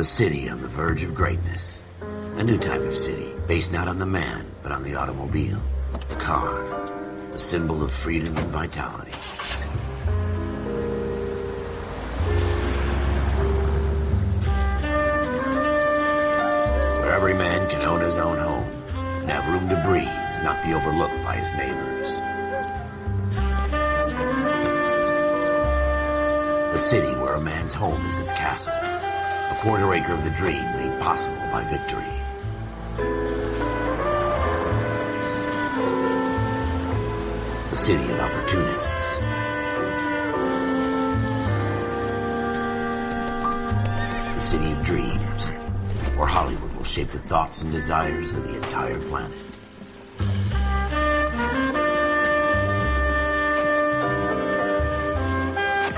A city on the verge of greatness. A new type of city, based not on the man, but on the automobile. The car. The symbol of freedom and vitality. Where every man can own his own home, and have room to breathe, and not be overlooked by his neighbors. A city where a man's home is his castle. A quarter acre of the dream made possible by victory. A city of opportunists. A city of dreams, where Hollywood will shape the thoughts and desires of the entire planet.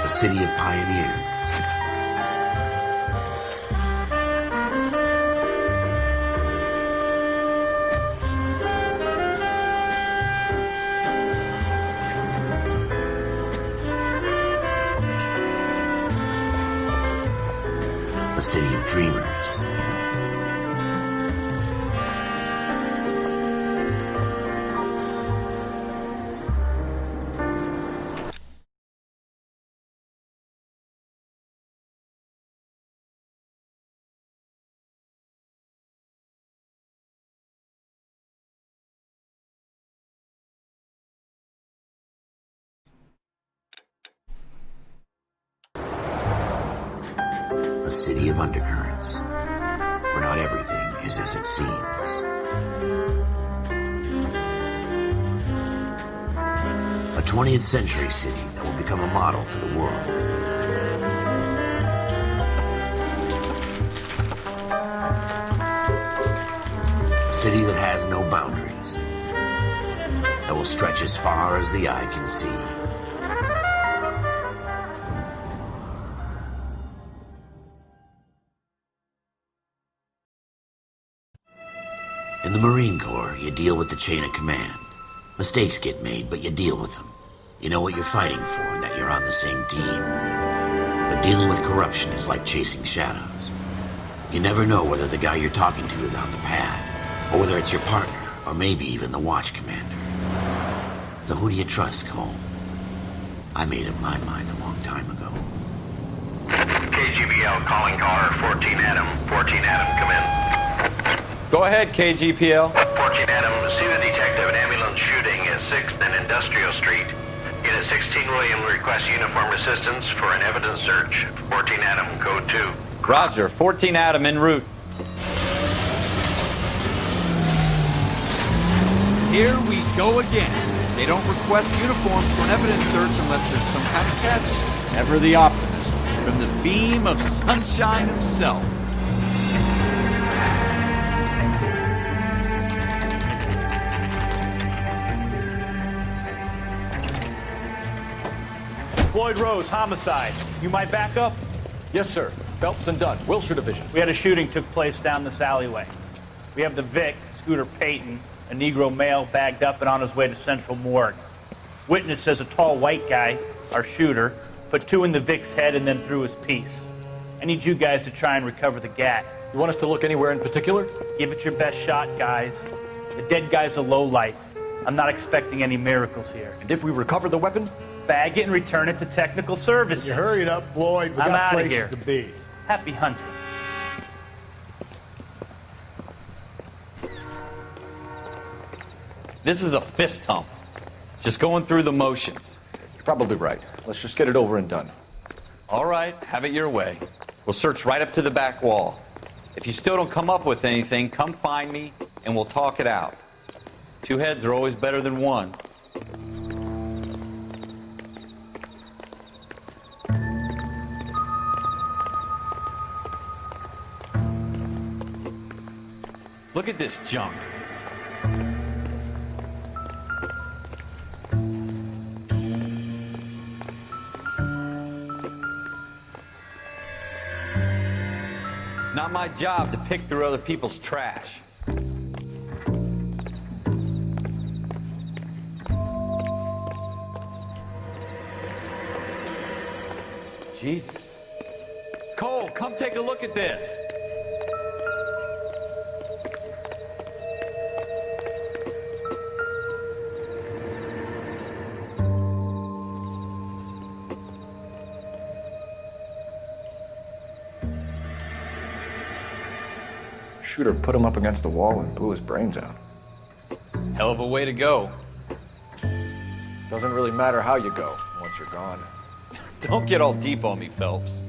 A city of pioneers. A city of dreamers. A city of undercurrents, where not everything is as it seems. A 20th century city that will become a model for the world. A city that has no boundaries, that will stretch as far as the eye can see. In the Marine Corps, you deal with the chain of command. Mistakes get made, but you deal with them. You know what you're fighting for, and that you're on the same team. But dealing with corruption is like chasing shadows. You never know whether the guy you're talking to is on the pad, or whether it's your partner, or maybe even the watch commander. So who do you trust, Cole? I made up my mind a long time ago. KGBL calling car 14 Adam. 14 Adam, come in. Go ahead, KGPL. 14 Adam, see the detective, an ambulance shooting at 6th and Industrial Street. Unit 16 William requests uniform assistance for an evidence search. 14 Adam, code 2. Roger, 14 Adam en route. Here we go again. They don't request uniforms for an evidence search unless there's some kind of catch. Ever the optimist, from the beam of sunshine himself. Floyd Rose, homicide. You might back up? Yes, sir. Phelps and Dunn, Wilshire Division. We had a shooting took place down this alleyway. We have the Vic, Scooter Payton, a Negro male bagged up and on his way to Central Morgue. Witness says a tall white guy, our shooter, put 2 in the Vic's head and then threw his piece. I need you guys to try and recover the gat. You want us to look anywhere in particular? Give it your best shot, guys. The dead guy's a lowlife. I'm not expecting any miracles here. And if we recover the weapon? Bag it and return it to technical services. You hurried up, Floyd. We I'm got outta places here. to be. Happy hunting. This is a fist hump. Just going through the motions. You're probably right. Let's just get it over and done. All right, have it your way. We'll search right up to the back wall. If you still don't come up with anything, come find me and we'll talk it out. 2 heads are always better than 1. Look at this junk. It's not my job to pick through other people's trash. Jesus. Cole, come take a look at this. shooter put him up against the wall and blew his brains out. Hell of a way to go. Doesn't really matter how you go once you're gone. Don't get all deep on me, Phelps.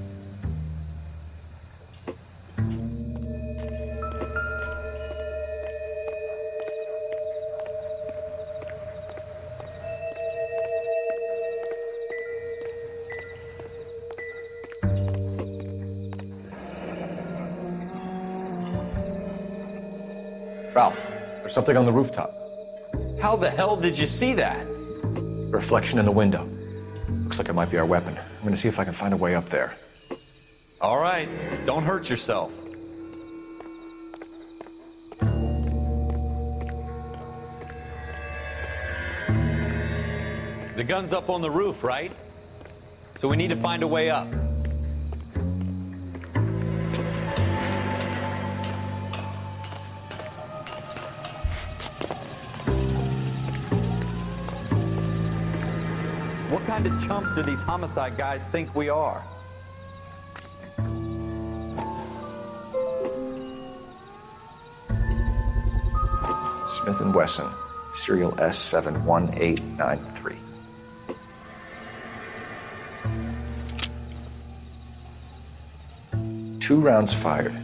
Ralph, there's something on the rooftop. How the hell did you see that? Reflection in the window. Looks like it might be our weapon. I'm gonna see if I can find a way up there. All right, don't hurt yourself. The gun's up on the roof, right? So we need to find a way up. What kind of chumps do these homicide guys think we are? Smith & Wesson, serial S71893. Two rounds fired,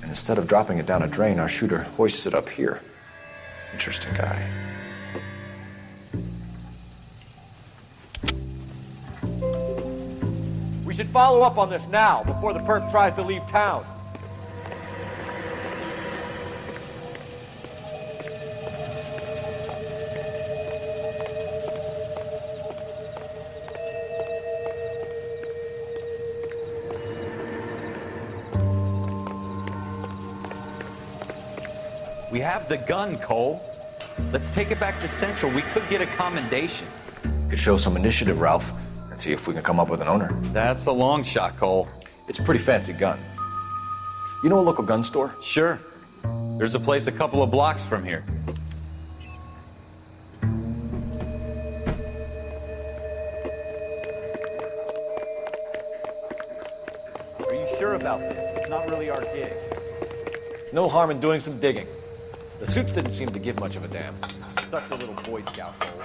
and instead of dropping it down a drain, our shooter hoists it up here. Interesting guy. We should follow up on this now, before the perp tries to leave town. We have the gun, Cole. Let's take it back to Central. We could get a commendation. Could show some initiative, Ralph, and see if we can come up with an owner. That's a long shot, Cole. It's a pretty fancy gun. You know a local gun store? Sure. There's a place a couple of blocks from here. Are you sure about this? It's not really our gig. No harm in doing some digging. The suits didn't seem to give much of a damn. Such a little Boy Scout, Cole.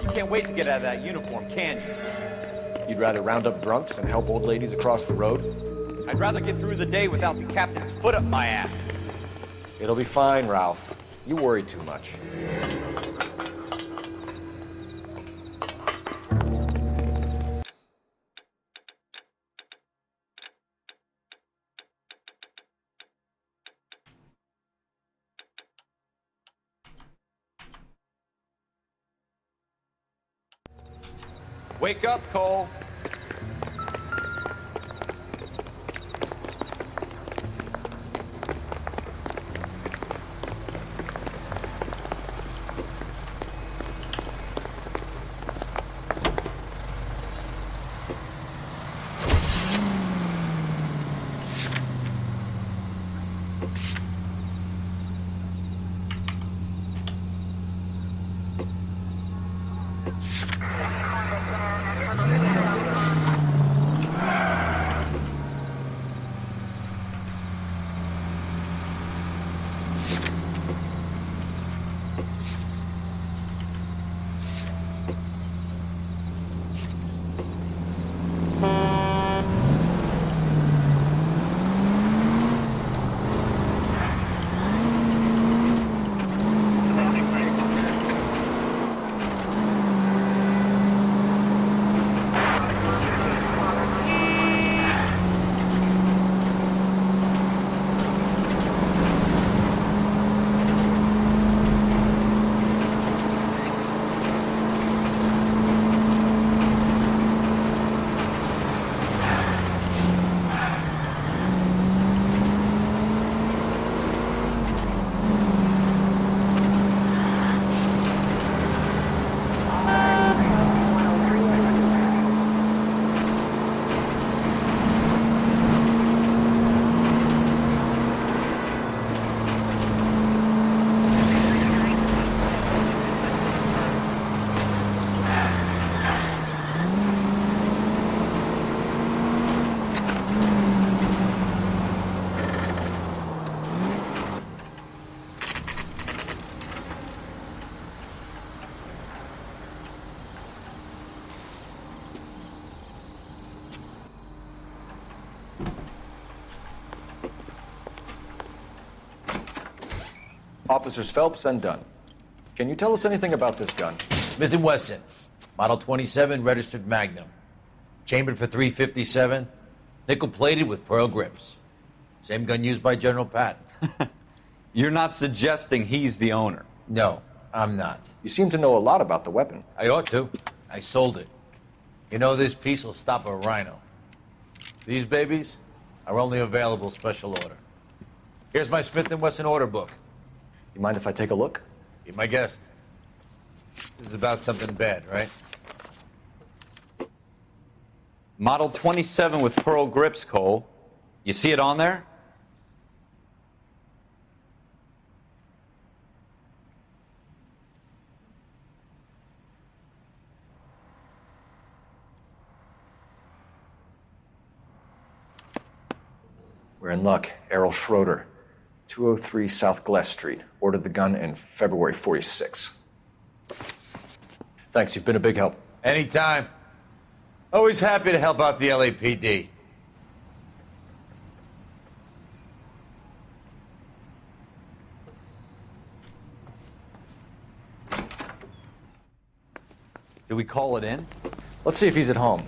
You can't wait to get out of that uniform, can you? You'd rather round up drunks and help old ladies across the road? I'd rather get through the day without the captain's foot up my ass. It'll be fine, Ralph. You worry too much. Wake up, Cole. Officers Phelps and Dunn. Can you tell us anything about this gun? Smith & Wesson, Model 27, registered Magnum. Chambered for .357, nickel-plated with pearl grips. Same gun used by General Patton. You're not suggesting he's the owner. No, I'm not. You seem to know a lot about the weapon. I ought to. I sold it. You know, this piece will stop a rhino. These babies are only available special order. Here's my Smith & Wesson order book. You mind if I take a look? Be my guest. This is about something bad, right? Model 27 with pearl grips, Cole. You see it on there? We're in luck. Errol Schroeder, 203 South Glass Street. Ordered the gun in February '46. Thanks, you've been a big help. Anytime. Always happy to help out the LAPD. Do we call it in? Let's see if he's at home.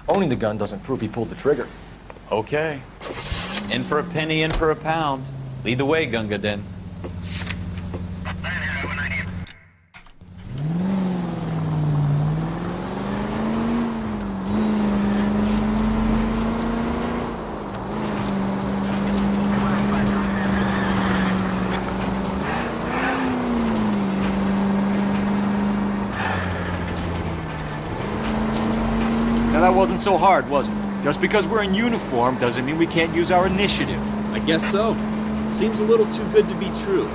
Owning the gun doesn't prove he pulled the trigger. Okay. In for a penny, in for a pound. Lead the way, Gunga Din. Now that wasn't so hard, was it? Just because we're in uniform doesn't mean we can't use our initiative. I guess so. Seems a little too good to be true.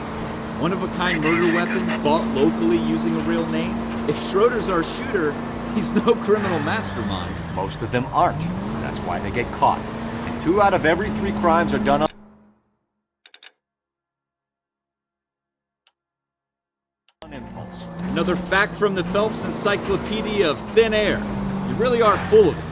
One-of-a-kind murder weapon bought locally using a real name? If Schroeder's our shooter, he's no criminal mastermind. Most of them aren't. That's why they get caught. And 2 out of every 3 crimes are done on impulse. Another fact from the Phelps Encyclopedia of Thin Air. You really are full of it.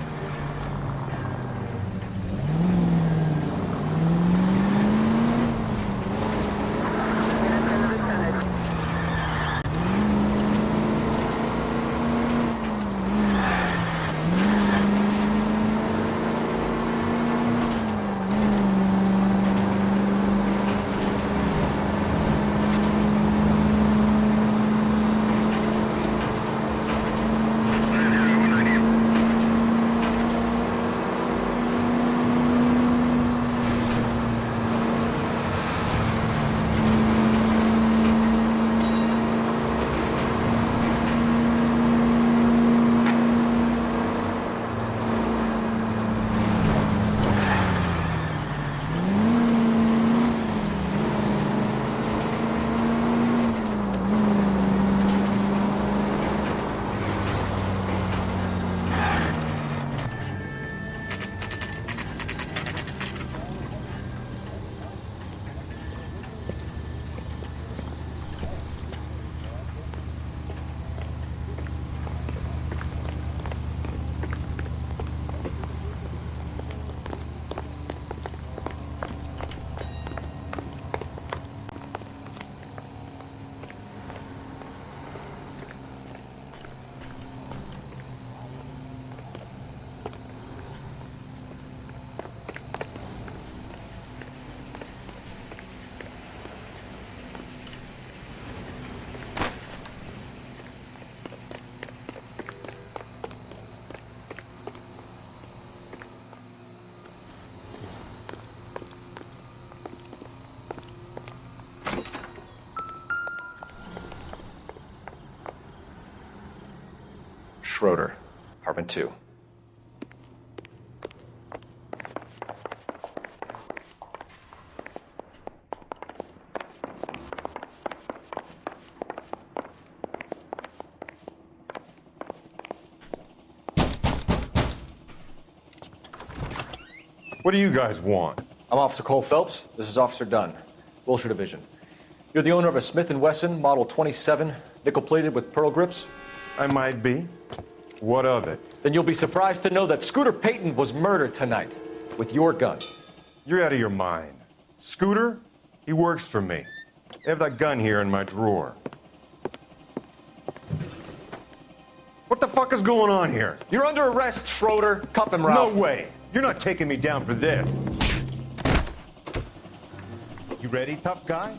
Schroeder, apartment 2. What do you guys want? I'm Officer Cole Phelps. This is Officer Dunn, Wilshire Division. You're the owner of a Smith & Wesson Model 27, nickel-plated with pearl grips? I might be. What of it? Then you'll be surprised to know that Scooter Payton was murdered tonight with your gun. You're out of your mind. Scooter? He works for me. I have that gun here in my drawer. What the fuck is going on here? You're under arrest, Schroeder. Cuff him, Ralph. No way. You're not taking me down for this. You ready, tough guy?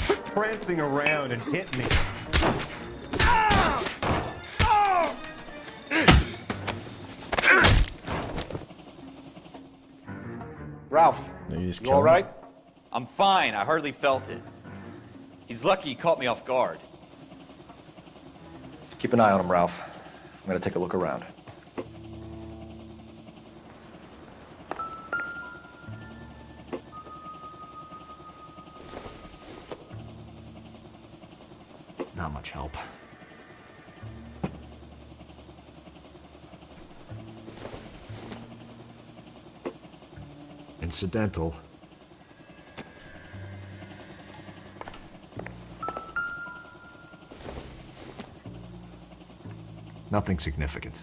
Quit prancing around and hit me. Ralph, You just you kill all him? right? I'm fine. I hardly felt it. He's lucky he caught me off guard. Keep an eye on him, Ralph. I'm gonna take a look around. Not much help. Incidental. Nothing significant.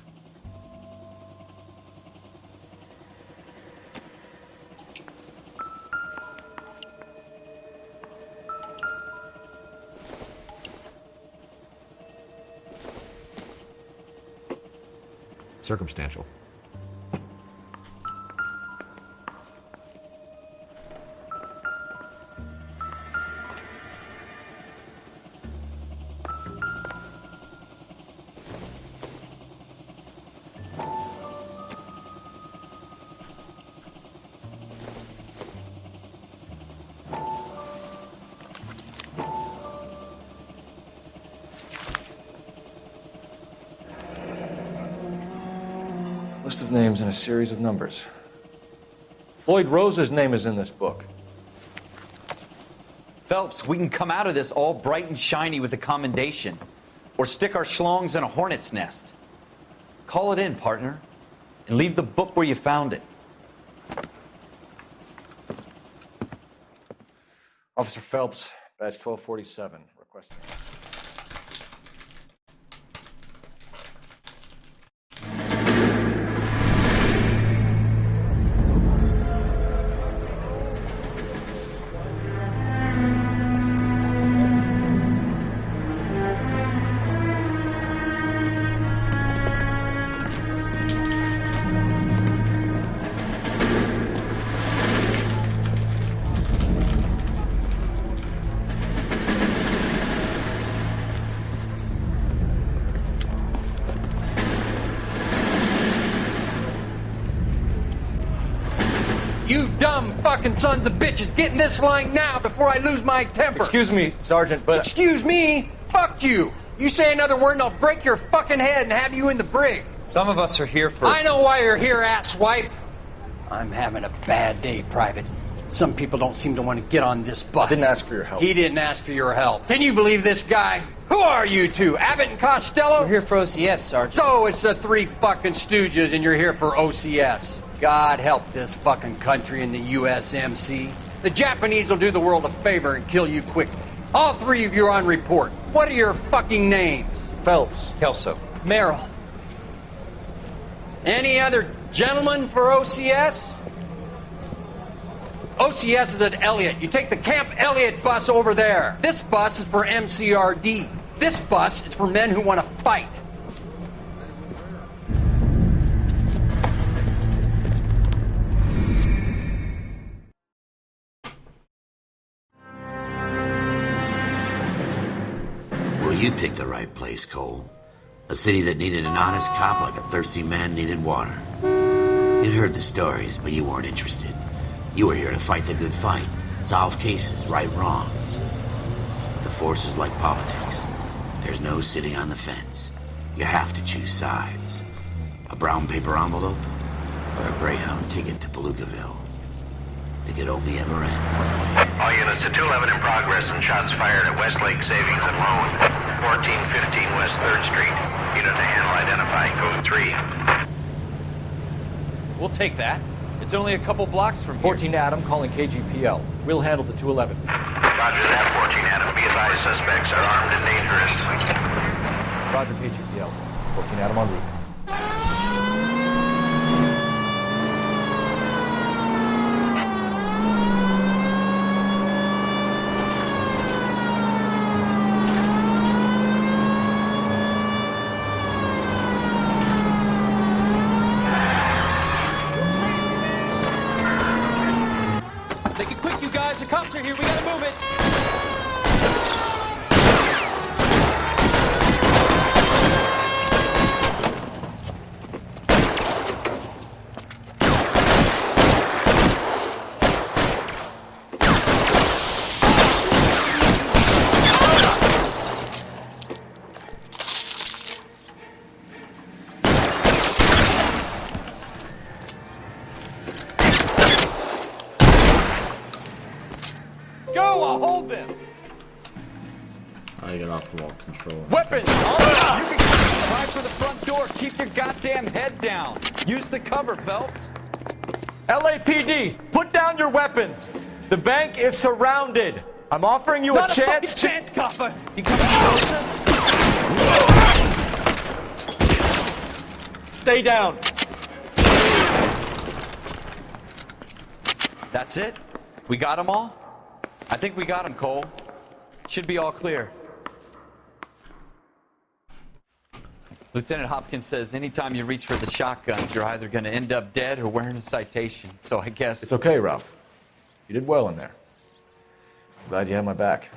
Circumstantial. List of names and a series of numbers. Floyd Rose's name is in this book. Phelps, we can come out of this all bright and shiny with a commendation. Or stick our schlongs in a hornet's nest. Call it in, partner. And leave the book where you found it. Officer Phelps, badge 1247, requesting. You dumb fucking sons of bitches, get in this line now before I lose my temper. Excuse me, Sergeant, but... Excuse me? Fuck you. You say another word and I'll break your fucking head and have you in the brig. Some of us are here for... I know why you're here, asswipe. I'm having a bad day, Private. Some people don't seem to want to get on this bus. I didn't ask for your help. He didn't ask for your help. Can you believe this guy? Who are you two? Abbott and Costello? We're here for OCS, Sergeant. So it's the three fucking stooges and you're here for OCS. God help this fucking country and the USMC. The Japanese will do the world a favor and kill you quickly. All three of you are on report. What are your fucking names? Phelps. Kelso. Merrill. Any other gentlemen for OCS? OCS is at Elliott. You take the Camp Elliott bus over there. This bus is for MCRD. This bus is for men who want to fight. Well, you picked the right place, Cole. A city that needed an honest cop like a thirsty man needed water. You'd heard the stories, but you weren't interested. You were here to fight the good fight, solve cases, right wrongs. The force is like politics. There's no sitting on the fence. You have to choose sides. A brown paper envelope or a Greyhound ticket to Palookaville. It could only ever end one way. All units to 211 in progress and shots fired at Westlake Savings and Loan, 1415 West 3rd Street. Unit to handle identify code 3. We'll take that. It's only a couple blocks from here. 14 Adam calling KGPL. We'll handle the 211. Roger that, 14 Adam. Be advised, suspects are armed and dangerous. Roger, PGPL. 14 Adam en route. Make it quick, you guys. The cops are here. We gotta move it. Go! I'll hold them! I get off the wall control. Weapons! All up! You can try for the front door. Keep your goddamn head down. Use the cover, Phelps. LAPD, put down your weapons. The bank is surrounded. I'm offering you a chance to... chance, copper. You coming closer? Stay down. That's it? We got them all? I think we got them, Cole. Should be all clear. Lieutenant Hopkins says anytime you reach for the shotguns, you're either going to end up dead or wearing a citation. So I guess... It's okay, Ralph. You did well in there. Glad you had my back.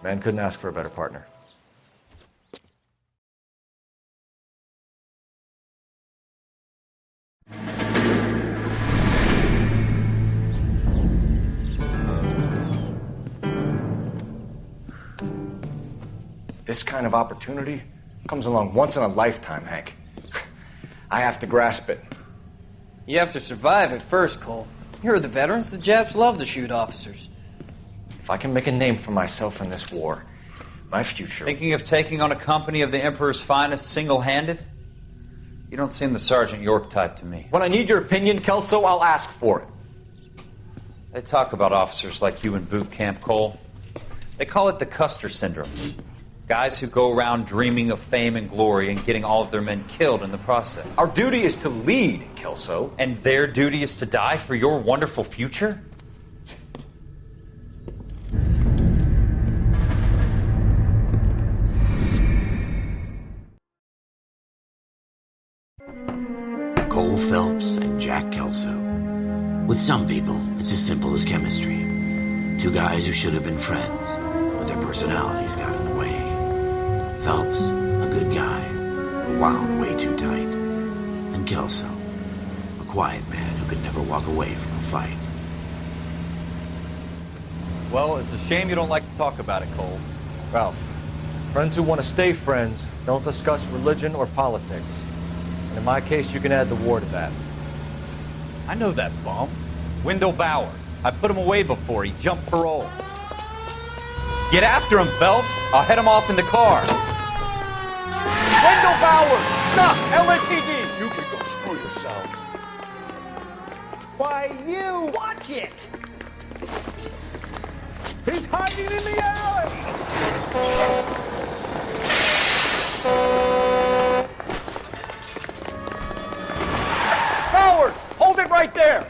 Man couldn't ask for a better partner. This kind of opportunity comes along once in a lifetime, Hank. I have to grasp it. You have to survive it first, Cole. Here are the veterans. The Japs love to shoot officers. If I can make a name for myself in this war, my future... Thinking of taking on a company of the Emperor's finest single-handed? You don't seem the Sergeant York type to me. When I need your opinion, Kelso, I'll ask for it. They talk about officers like you in boot camp, Cole. They call it the Custer Syndrome. Guys who go around dreaming of fame and glory and getting all of their men killed in the process. Our duty is to lead, Kelso. And their duty is to die for your wonderful future? Cole Phelps and Jack Kelso. With some people, it's as simple as chemistry. Two guys who should have been friends, but their personalities got in the way. Phelps, a good guy, wound way too tight. And Kelso, a quiet man who could never walk away from a fight. Well, it's a shame you don't like to talk about it, Cole. Ralph, friends who want to stay friends don't discuss religion or politics. And in my case, you can add the war to that. I know that bum. Wendell Bowers. I put him away before he jumped parole. Get after him, Phelps. I'll head him off in the car. Wendell Bowers! Stop! LAPD! You can go screw yourselves. Why, you! Watch it! He's hiding in the alley! Bowers! Hold it right there!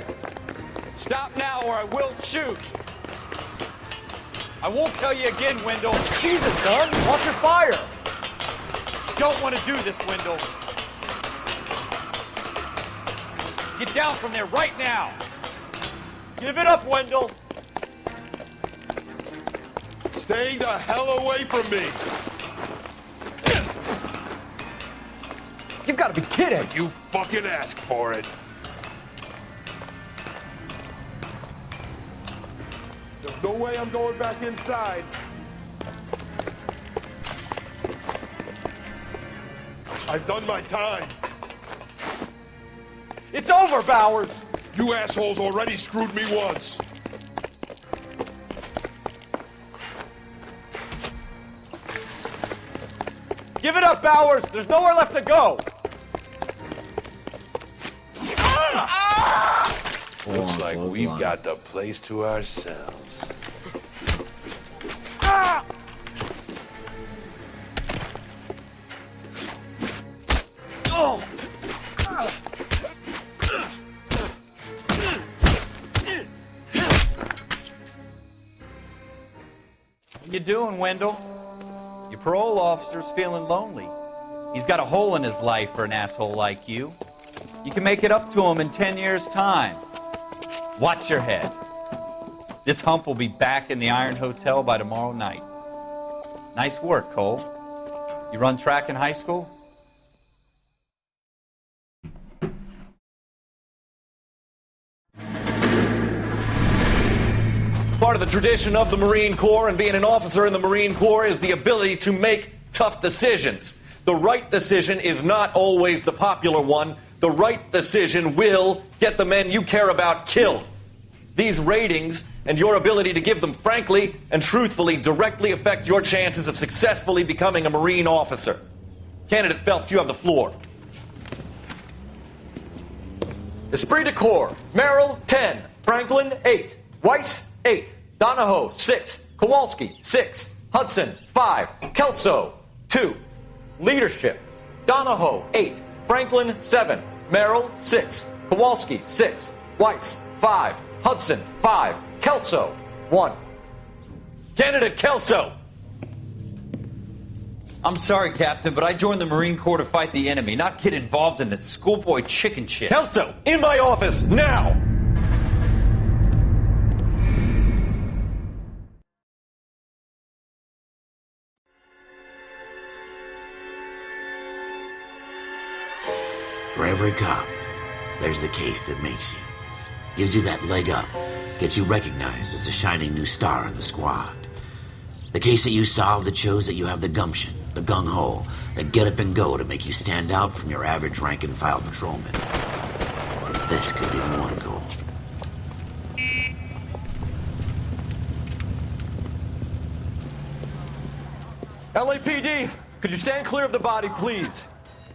Stop now or I will shoot. I won't tell you again, Wendell. Jesus, Dunn! Watch your fire! Don't want to do this, Wendell. Get down from there right now. Give it up, Wendell! Stay the hell away from me! You've got to be kidding! You fucking asked for it. There's no way I'm going back inside. I've done my time. It's over, Bowers! You assholes already screwed me once. Give it up, Bowers! There's nowhere left to go! Looks like we've got the place to ourselves. What you doing, Wendell? Your parole officer's feeling lonely. He's got a hole in his life for an asshole like you. You can make it up to him in 10 years' time. Watch your head. This hump will be back in the Iron Hotel by tomorrow night. Nice work, Cole. You run track in high school? Part of the tradition of the Marine Corps and being an officer in the Marine Corps is the ability to make tough decisions. The right decision is not always the popular one. The right decision will get the men you care about killed. These ratings and your ability to give them frankly and truthfully directly affect your chances of successfully becoming a Marine officer. Candidate Phelps, you have the floor. Esprit de Corps, Merrill, 10. Franklin, 8. Weiss, 8. Donahoe, 6. Kowalski, 6. Hudson, 5. Kelso, 2. Leadership, Donahoe, 8. Franklin, 7. Merrill, 6. Kowalski, 6. Weiss, 5. Hudson, 5. Kelso, 1. Candidate Kelso! I'm sorry, Captain, but I joined the Marine Corps to fight the enemy, not get involved in this schoolboy chicken shit. Kelso, in my office, now! For every cop, there's the case that makes you. Gives you that leg up, gets you recognized as the shining new star in the squad. The case that you solve that shows that you have the gumption, the gung-ho, the get up and go to make you stand out from your average rank-and-file patrolman. This could be the one, Cole. LAPD, could you stand clear of the body, please?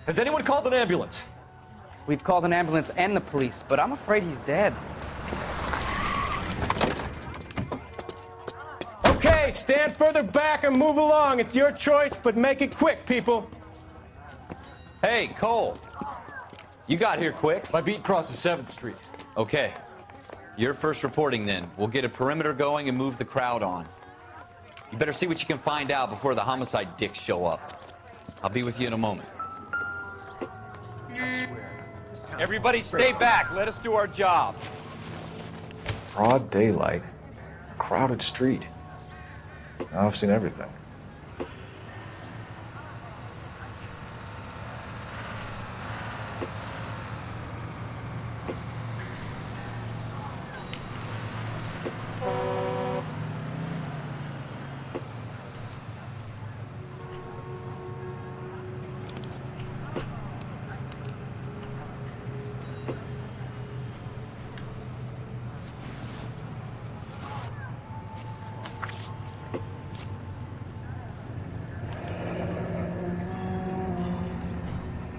Has anyone called an ambulance? We've called an ambulance and the police, but I'm afraid he's dead. Okay, stand further back and move along. It's your choice, but make it quick, people. Hey, Cole. You got here quick. My beat crosses 7th Street. Okay. You're first reporting then. We'll get a perimeter going and move the crowd on. You better see what you can find out before the homicide dicks show up. I'll be with you in a moment. I swear. Everybody stay back. Let us do our job. Broad daylight, crowded street. Now I've seen everything.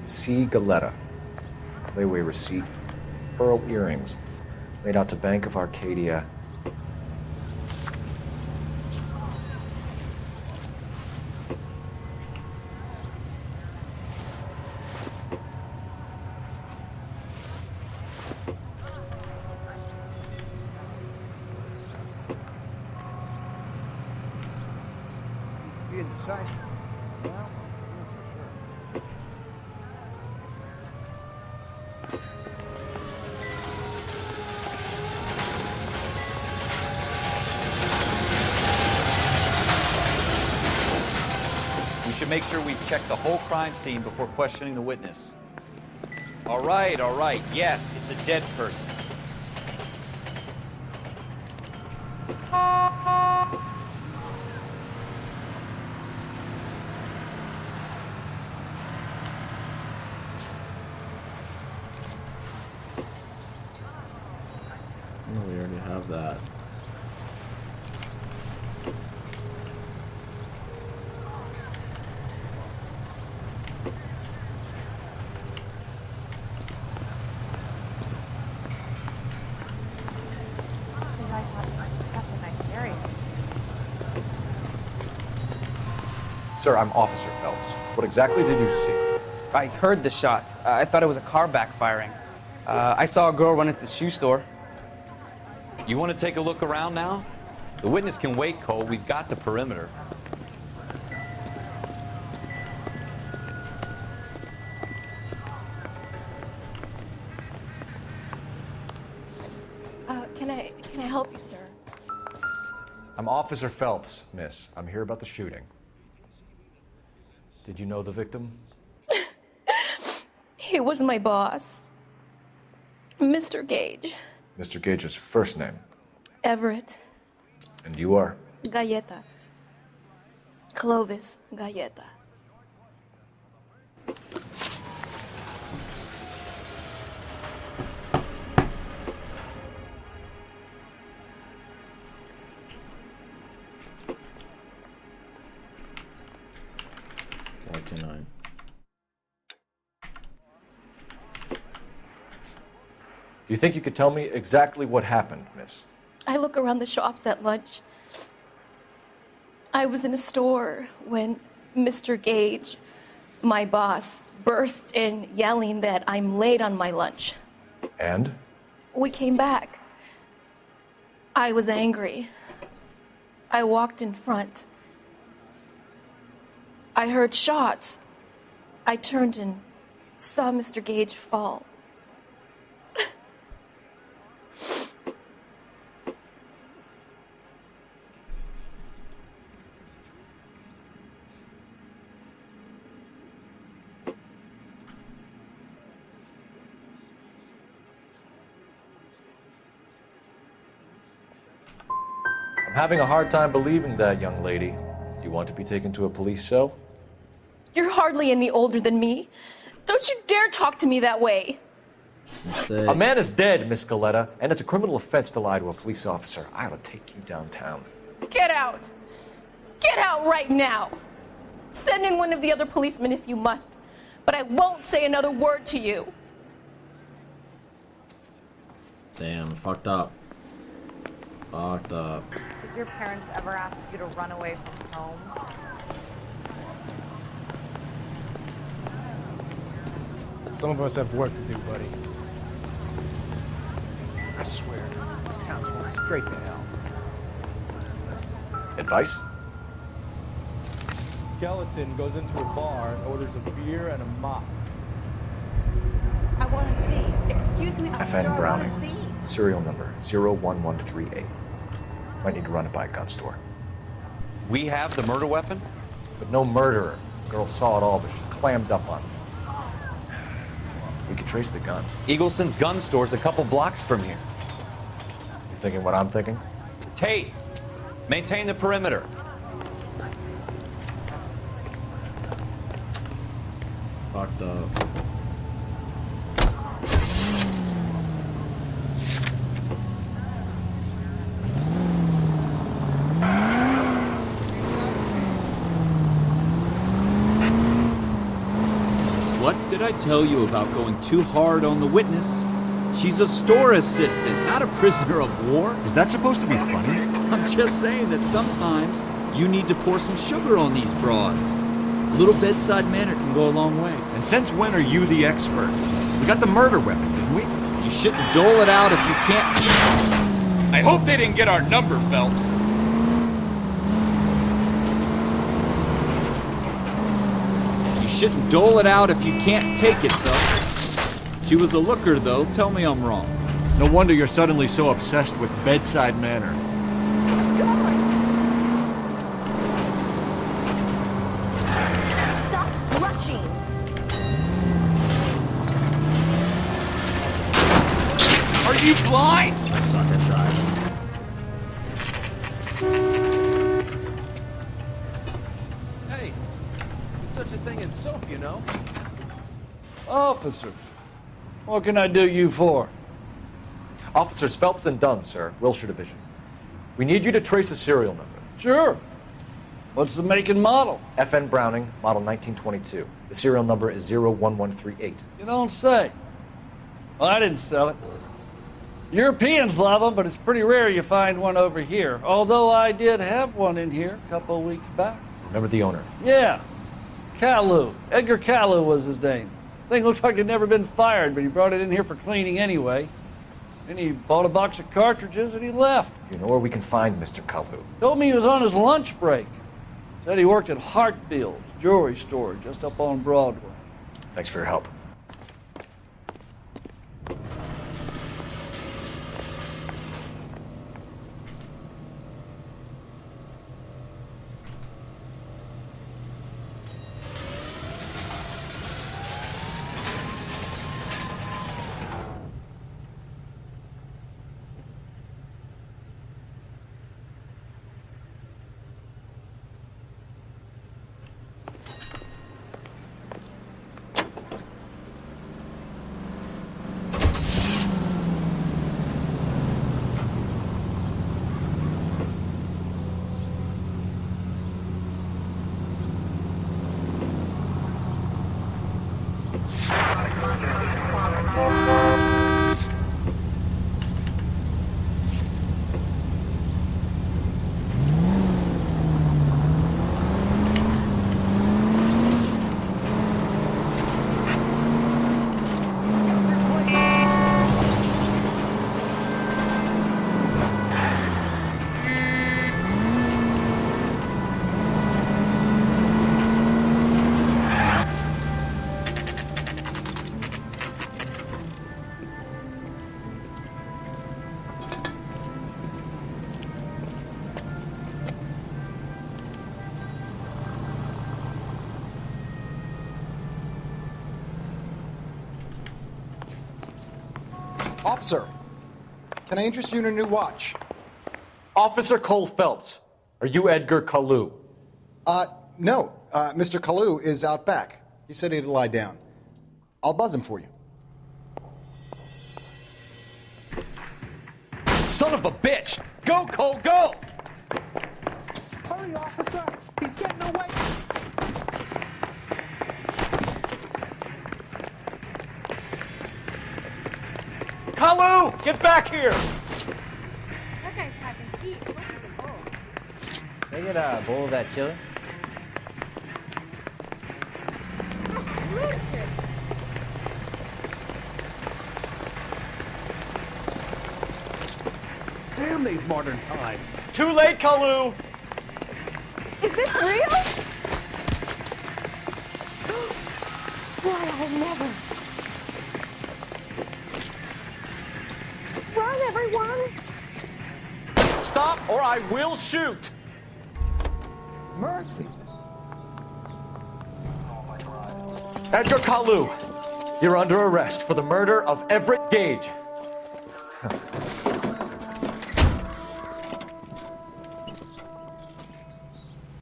C. Galetta. Layaway receipt. Pearl earrings. Made out to Bank of Arcadia. Be indecisive. Well, I'm not so sure. We should make sure we check the whole crime scene before questioning the witness. All right, all right. Yes, it's a dead person. Oh, we already have that. Sir, I'm Officer Phelps. What exactly did you see? I heard the shots. I thought it was a car backfiring. I saw a girl run into the shoe store. You want to take a look around now? The witness can wait, Cole. We've got the perimeter. Can I help you, sir? I'm Officer Phelps, miss. I'm here about the shooting. Did you know the victim? He was my boss, Mr. Gage. Mr. Gage's first name. Everett. And you are? Galleta. Clovis Galleta. Do you think you could tell me exactly what happened, miss? I look around the shops at lunch. I was in a store when Mr. Gage, my boss, bursts in yelling that I'm late on my lunch. And? We came back. I was angry. I walked in front. I heard shots. I turned and saw Mr. Gage fall. I'm having a hard time believing that, young lady. Do you want to be taken to a police cell? You're hardly any older than me. Don't you dare talk to me that way. A man is dead, Miss Galleta, and it's a criminal offense to lie to a police officer. I ought to take you downtown. Get out. Get out right now. Send in one of the other policemen if you must, but I won't say another word to you. Damn, fucked up. Fucked up. Did your parents ever ask you to run away from home? Some of us have work to do, buddy. I swear, this town's going straight to hell. Advice? Skeleton goes into a bar and orders a beer and a mop. I want to see. Excuse me, officer, FN I want Browning. to see. Serial number 01138. Might need to run it by a gun store. We have the murder weapon? But no murderer. Girl saw it all, but she clammed up on it. We could trace the gun. Eagleson's gun store's a couple blocks from here. You thinking what I'm thinking? Tate, maintain the perimeter. Fucked up. What did I tell you about going too hard on the witness? She's a store assistant, not a prisoner of war. Is that supposed to be funny? I'm just saying that sometimes you need to pour some sugar on these broads. A little bedside manner can go a long way. And since when are you the expert? We got the murder weapon, didn't we? You shouldn't dole it out if you can't. I hope they didn't get our number, Phelps. You shouldn't dole it out if you can't take it, though. She was a looker, though. Tell me I'm wrong. No wonder you're suddenly so obsessed with bedside manner. Stop rushing. Are you blind? I suck at driving. Hey, there's such a thing as soap, you know? Officers, what can I do you for? Officers Phelps and Dunn, sir, Wilshire Division. We need you to trace a serial number. Sure. What's the make and model? FN Browning, model 1922. The serial number is 01138. You don't say. Well, I didn't sell it. Europeans love them, but it's pretty rare you find one over here. Although I did have one in here a couple of weeks back. Remember the owner? Yeah. Kalu. Edgar Kalu was his name. Thing looked like he'd never been fired, but he brought it in here for cleaning anyway. Then he bought a box of cartridges and he left. You know where we can find Mr. Kalu? Told me he was on his lunch break. Said he worked at Hartfield jewelry store just up on Broadway. Thanks for your help. Officer, can I interest you in a new watch? Officer Cole Phelps, are you Edgar Kalu? No. Mr. Kalu is out back. He said he'd lie down. I'll buzz him for you. Son of a bitch! Go, Cole, go! Hurry, officer! He's getting away! Kalu, get back here! That guy's packing heat. Look at the bowl. Can I get a bowl of that chili? Damn these modern times. Too late, Kalu! Is this real? Why, I never. Run, everyone! Stop or I will shoot! Mercy. Edgar Kalu, you're under arrest for the murder of Everett Gage.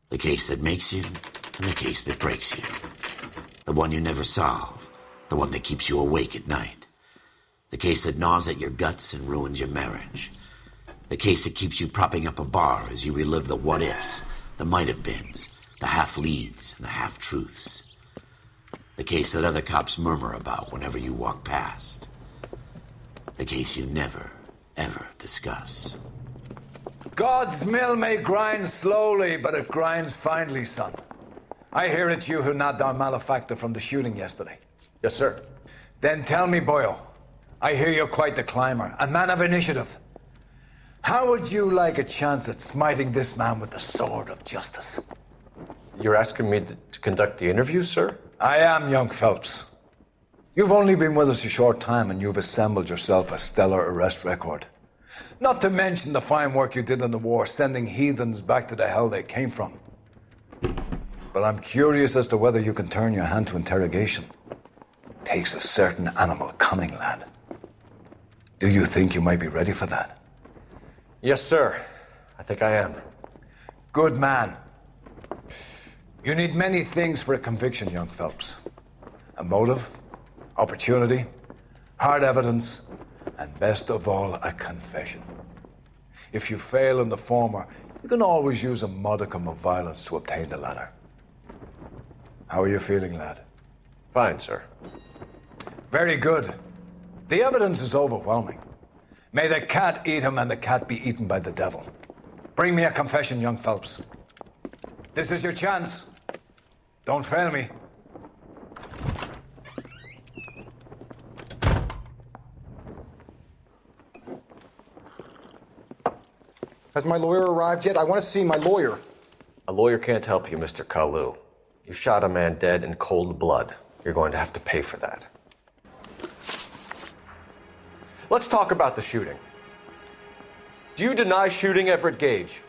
The case that makes you and the case that breaks you. The one you never solve. The one that keeps you awake at night. The case that gnaws at your guts and ruins your marriage. The case that keeps you propping up a bar as you relive the what-ifs, the might-have-beens, the half-leads, and the half-truths. The case that other cops murmur about whenever you walk past. The case you never, ever discuss. God's mill may grind slowly, but it grinds finely, son. I hear it's you who nabbed our malefactor from the shooting yesterday. Yes, sir. Then tell me, Boyle, I hear you're quite the climber, a man of initiative. How would you like a chance at smiting this man with the sword of justice? You're asking me to conduct the interview, sir? I am, young Phelps. You've only been with us a short time and you've assembled yourself a stellar arrest record. Not to mention the fine work you did in the war, sending heathens back to the hell they came from. But I'm curious as to whether you can turn your hand to interrogation. Takes a certain animal cunning, lad. Do you think you might be ready for that? Yes, sir. I think I am. Good man. You need many things for a conviction, young Phelps. A motive, opportunity, hard evidence, and best of all, a confession. If you fail in the former, you can always use a modicum of violence to obtain the latter. How are you feeling, lad? Fine, sir. Very good. The evidence is overwhelming. May the cat eat him and the cat be eaten by the devil. Bring me a confession, young Phelps. This is your chance. Don't fail me. Has my lawyer arrived yet? I want to see my lawyer. A lawyer can't help you, Mr. Kalu. You shot a man dead in cold blood. You're going to have to pay for that. Let's talk about the shooting. Do you deny shooting Everett Gage?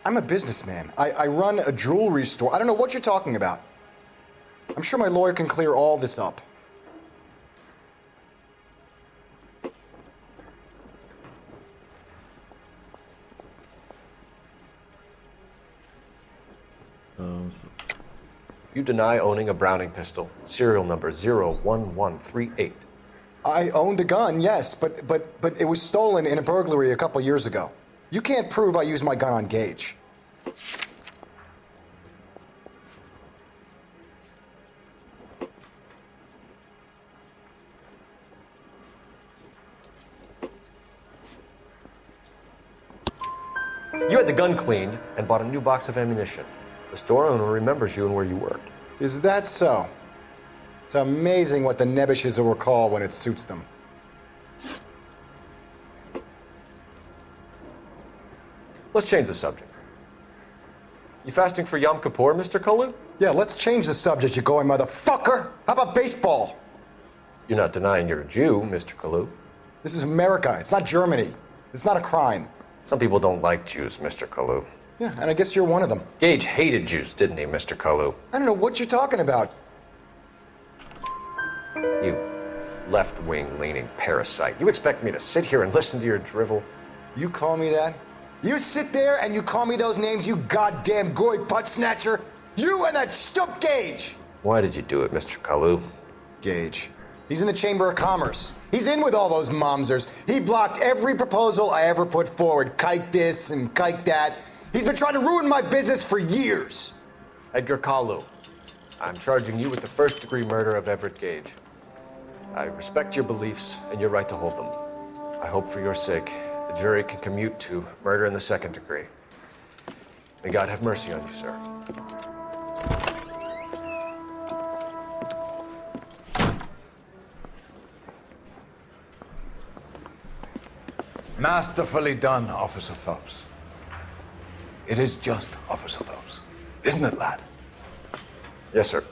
I'm a businessman. I run a jewelry store. I don't know what you're talking about. I'm sure my lawyer can clear all this up. You deny owning a Browning pistol, serial number 01138. I owned a gun, yes, but it was stolen in a burglary a couple years ago. You can't prove I used my gun on Gage. You had the gun cleaned and bought a new box of ammunition. The store owner remembers you and where you worked. Is that so? It's amazing what the Nebishes will recall when it suits them. Let's change the subject. You fasting for Yom Kippur, Mr. Kalu? Yeah, let's change the subject, you going motherfucker. How about baseball? You're not denying you're a Jew, Mr. Kalu. This is America. It's not Germany. It's not a crime. Some people don't like Jews, Mr. Kalu. Yeah, and I guess you're one of them. Gage hated Jews, didn't he, Mr. Kalu? I don't know what you're talking about. You left-wing leaning parasite. You expect me to sit here and listen to your drivel? You call me that? You sit there and you call me those names, you goddamn goy putt snatcher? You and that stup Gage! Why did you do it, Mr. Kalu? Gage. He's in the Chamber of Commerce. He's in with all those momsers. He blocked every proposal I ever put forward. Kike this and kike that. He's been trying to ruin my business for years. Edgar Kalu, I'm charging you with the first-degree murder of Everett Gage. I respect your beliefs and your right to hold them. I hope for your sake the jury can commute to murder in the second degree. May God have mercy on you, sir. Masterfully done, Officer Phelps. It is just Officer Phelps, isn't it, lad? Yes, sir.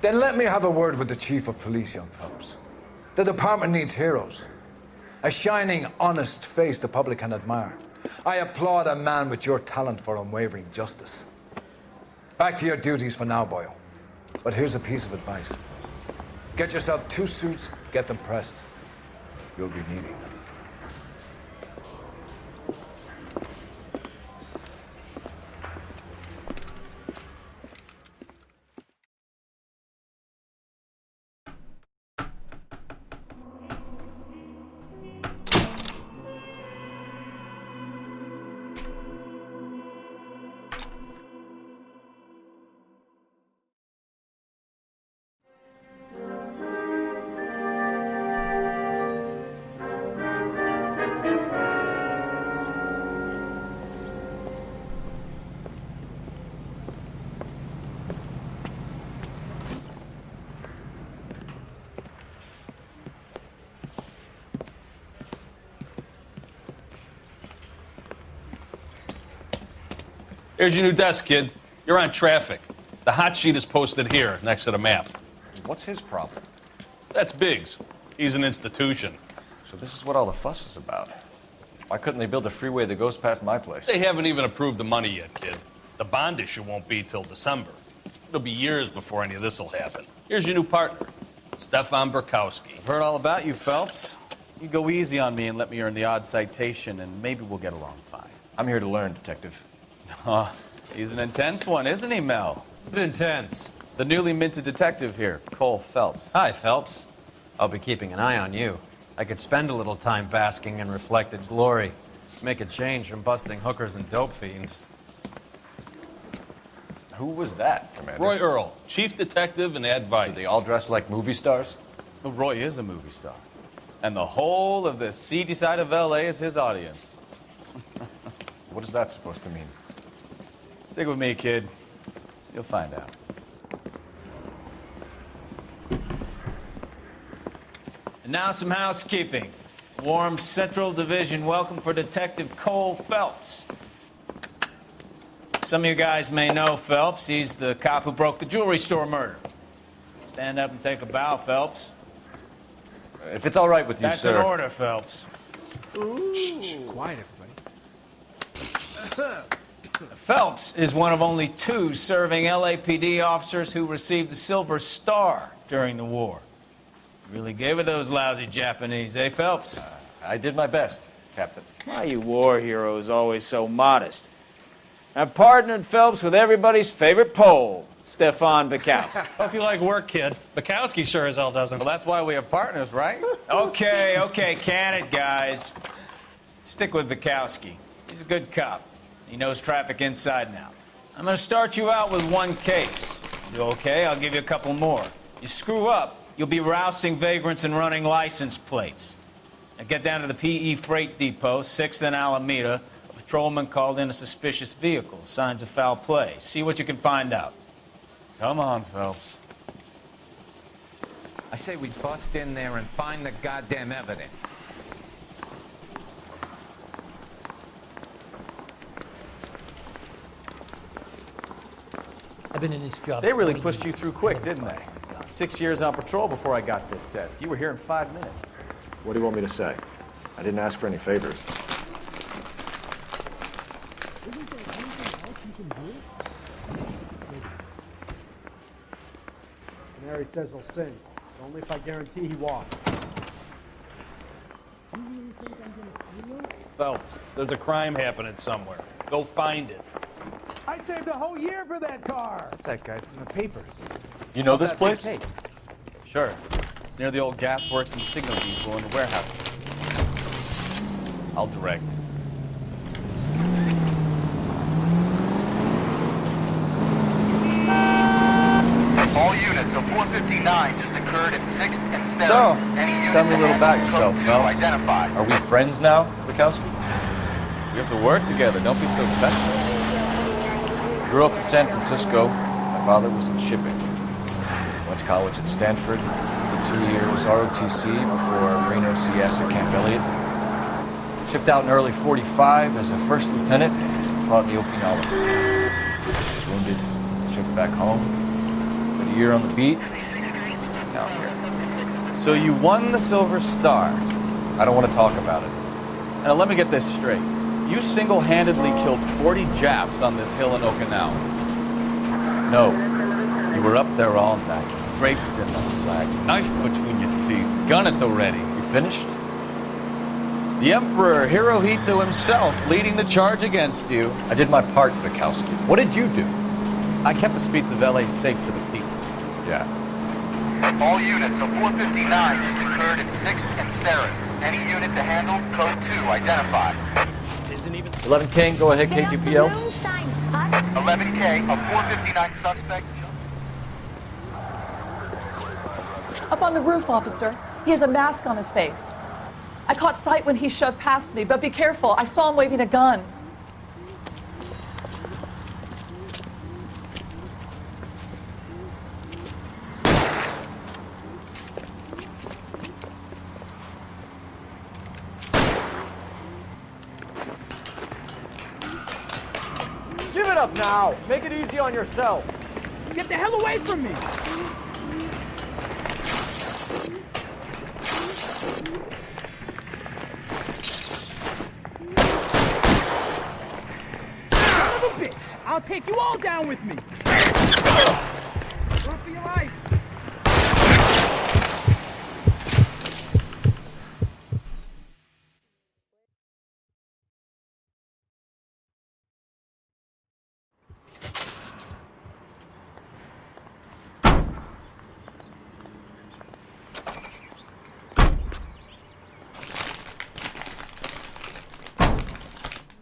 Then let me have a word with the Chief of Police, young Phelps. The department needs heroes. A shining, honest face the public can admire. I applaud a man with your talent for unwavering justice. Back to your duties for now, Boyle. But here's a piece of advice. Get yourself 2 suits, get them pressed. You'll be needing them. Here's your new desk, kid. You're on traffic. The hot sheet is posted here, next to the map. What's his problem? That's Biggs. He's an institution. So this is what all the fuss is about. Why couldn't they build a freeway that goes past my place? They haven't even approved the money yet, kid. The bond issue won't be till December. It'll be years before any of this will happen. Here's your new partner, Stefan Burkowski. I've heard all about you, Phelps. You go easy on me and let me earn the odd citation, and maybe we'll get along fine. I'm here to learn, Detective. Oh, he's an intense one, isn't he, Mel? Who's intense? The newly minted detective here, Cole Phelps. Hi, Phelps. I'll be keeping an eye on you. I could spend a little time basking in reflected glory. Make a change from busting hookers and dope fiends. Who was that, Commander? Roy Earl, chief detective and advice. Do they all dress like movie stars? Well, Roy is a movie star. And the whole of the seedy side of L.A. is his audience. What is that supposed to mean? Stick with me, kid. You'll find out. And now some housekeeping. Warm Central Division welcome for Detective Cole Phelps. Some of you guys may know Phelps. He's the cop who broke the jewelry store murder. Stand up and take a bow, Phelps. If it's all right with you, That's sir. an order, Phelps. Shh, quiet, everybody. Phelps is one of only 2 serving LAPD officers who received the Silver Star during the war. Really gave it those lousy Japanese, eh, Phelps? I did my best, Captain. Why you war heroes always so modest? I've partnered Phelps with everybody's favorite Pole, Stefan Bukowski. Hope you like work, kid. Bukowski sure as hell doesn't. Well, that's why we have partners, right? Okay, can it, guys. Stick with Bukowski. He's a good cop. He knows traffic inside and out. I'm going to start you out with 1 case. You okay? I'll give you a couple more. You screw up, you'll be rousting vagrants and running license plates. Now get down to the PE Freight Depot, 6th and Alameda. A patrolman called in a suspicious vehicle. Signs of foul play. See what you can find out. Come on, Phelps. I say we bust in there and find the goddamn evidence. I've been in this job. They really pushed you through quick, didn't they? 6 years on patrol before I got this desk. You were here in 5 minutes. What do you want me to say? I didn't ask for any favors. Canary says he'll sing. Only if I guarantee he walks. Phelps, there's a crime happening somewhere. Go find it. I saved a whole year for that car. That's that guy from the papers. You know this place? Sure. Near the old gas works and signal depot in the warehouse. I'll direct. All units of 459 just occurred at 6th and 7th. So, tell me a little about yourself, Phelps. Identify. Are we friends now, Bukowski? We have to work together. Don't be so touchy. Grew up in San Francisco. My father was in shipping. Went to college at Stanford. Did 2 years ROTC before Marine OCS at Camp Elliott. Shipped out in early 45 as a first lieutenant. Fought in the Okinawa. Wounded. Shipped back home. Did a year on the beat. Now I'm here. So you won the Silver Star. I don't want to talk about it. Now let me get this straight. You single-handedly killed 40 Japs on this hill in Okinawa. No. You were up there all night, draped in the flag, knife between your teeth, gun at the ready. You finished? The Emperor Hirohito himself leading the charge against you. I did my part, Bukowski. What did you do? I kept the streets of LA safe for the people. Yeah. All units of 459 just occurred at 6th and Sarah's. Any unit to handle, code 2, identify. 11K, go ahead, KGPL. 11K, a 459 suspect. Up on the roof, officer. He has a mask on his face. I caught sight when he shoved past me, but be careful. I saw him waving a gun. Give it up now. Make it easy on yourself. Get the hell away from me. Son of a bitch. I'll take you all down with me. Run for your life.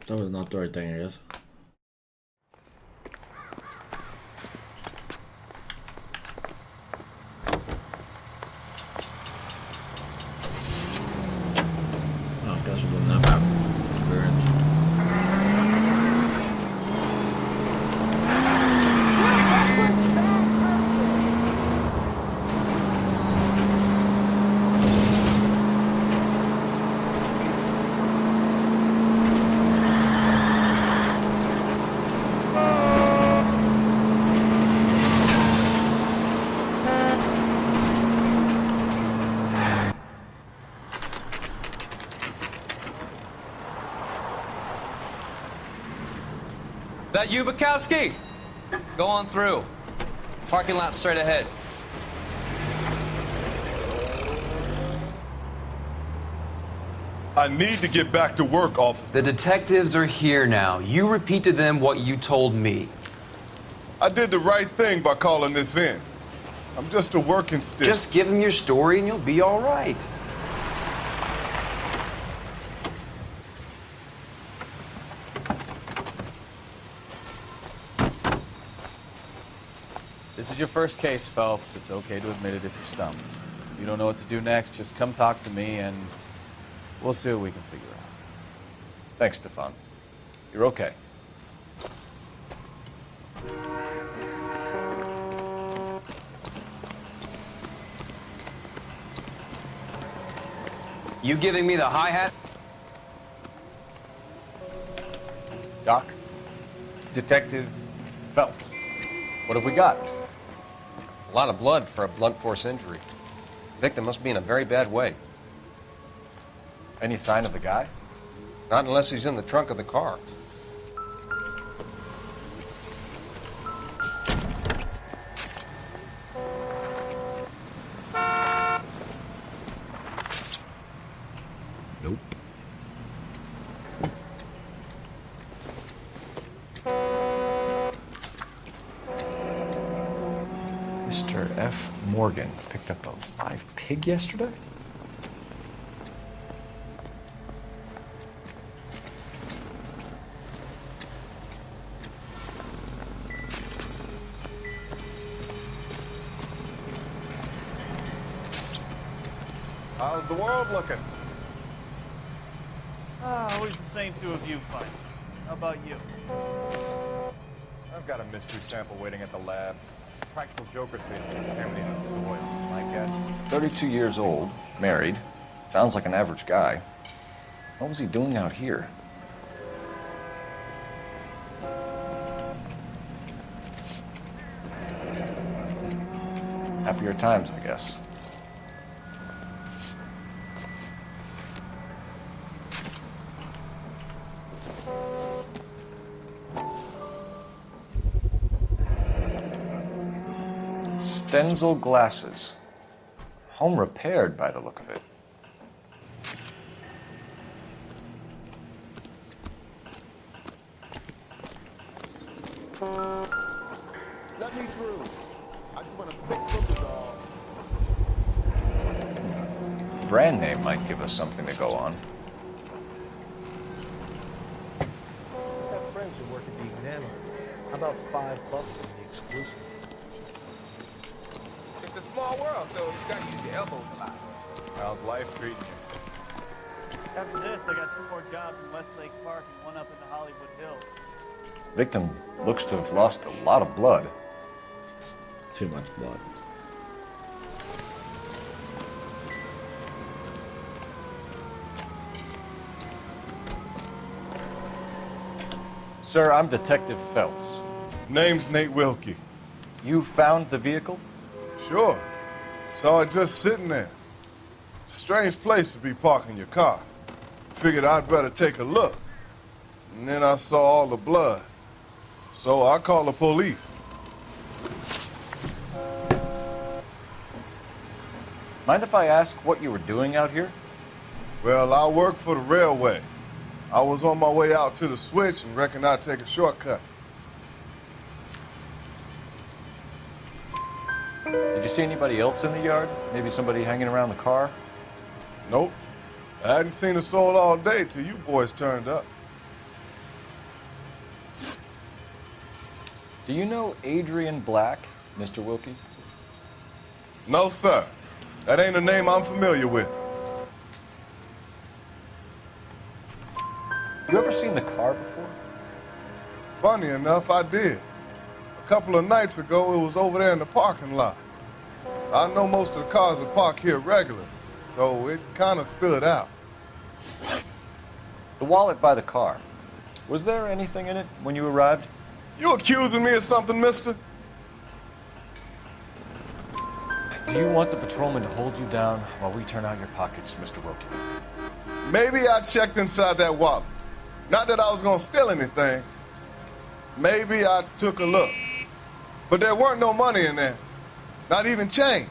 That was not the right thing, I guess. Oh, I guess we wouldn't have that experience. That you, Bukowski? Go on through. Parking lot straight ahead. I need to get back to work, officer. The detectives are here now. You repeat to them what you told me. I did the right thing by calling this in. I'm just a working stick. Just give them your story and you'll be all right. This is your first case, Phelps. It's okay to admit it if you're stumped. If you don't know what to do next, just come talk to me and we'll see what we can figure out. Thanks, Stefan. You're okay. You giving me the hi-hat? Doc? Detective Phelps. What have we got? A lot of blood for a blunt force injury. The victim must be in a very bad way. Any sign of the guy? Not unless he's in the trunk of the car. Nope. Mr. F. Morgan picked up a live pig yesterday? How's the world looking? Always the same two of you fighting. How about you? I've got a mystery sample waiting at the lab. Practical Joker says it's contaminated soil. My guess. 32 years old, married. Sounds like an average guy. What was he doing out here? Happier times, I guess. Stenzel glasses. Home repaired by the look of it. Let me through. I just want a quick look at all. Brand name might give us something to go on. I have friends who work at the Examiner. How about $5 for the exclusive? It's a small world, so you gotta use your elbows a lot. How's life treating you? After this, I got 2 more jobs in Westlake Park and 1 up in the Hollywood Hills. Victim looks to have lost a lot of blood. Too much blood. Sir, I'm Detective Phelps. Name's Nate Wilkie. You found the vehicle? Sure. Saw it just sitting there. Strange place to be parking your car. Figured I'd better take a look. And then I saw all the blood. So I called the police. Mind if I ask what you were doing out here? Well, I work for the railway. I was on my way out to the switch and reckoned I'd take a shortcut. Did you see anybody else in the yard? Maybe somebody hanging around the car? Nope. I hadn't seen a soul all day till you boys turned up. Do you know Adrian Black, Mr. Wilkie? No, sir. That ain't a name I'm familiar with. You ever seen the car before? Funny enough, I did. A couple of nights ago, it was over there in the parking lot. I know most of the cars are parked here regularly, so it kind of stood out. The wallet by the car. Was there anything in it when you arrived? You accusing me of something, mister? Do you want the patrolman to hold you down while we turn out your pockets, Mr. Wilkie? Maybe I checked inside that wallet. Not that I was gonna steal anything. Maybe I took a look. But there weren't no money in there. Not even change.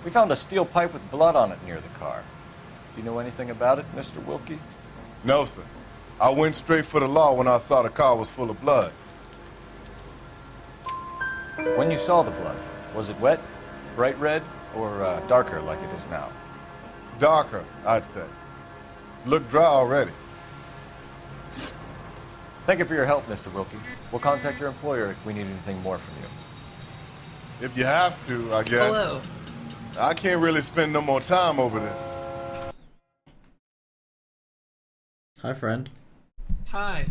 We found a steel pipe with blood on it near the car. Do you know anything about it, Mr. Wilkie? No, sir. I went straight for the law when I saw the car was full of blood. When you saw the blood, was it wet, bright red, or darker like it is now? Darker, I'd say. Looked dry already. Thank you for your help, Mr. Wilkie. We'll contact your employer if we need anything more from you. If you have to, I guess. Hello. I can't really spend no more time over this. Hi, friend. Hi.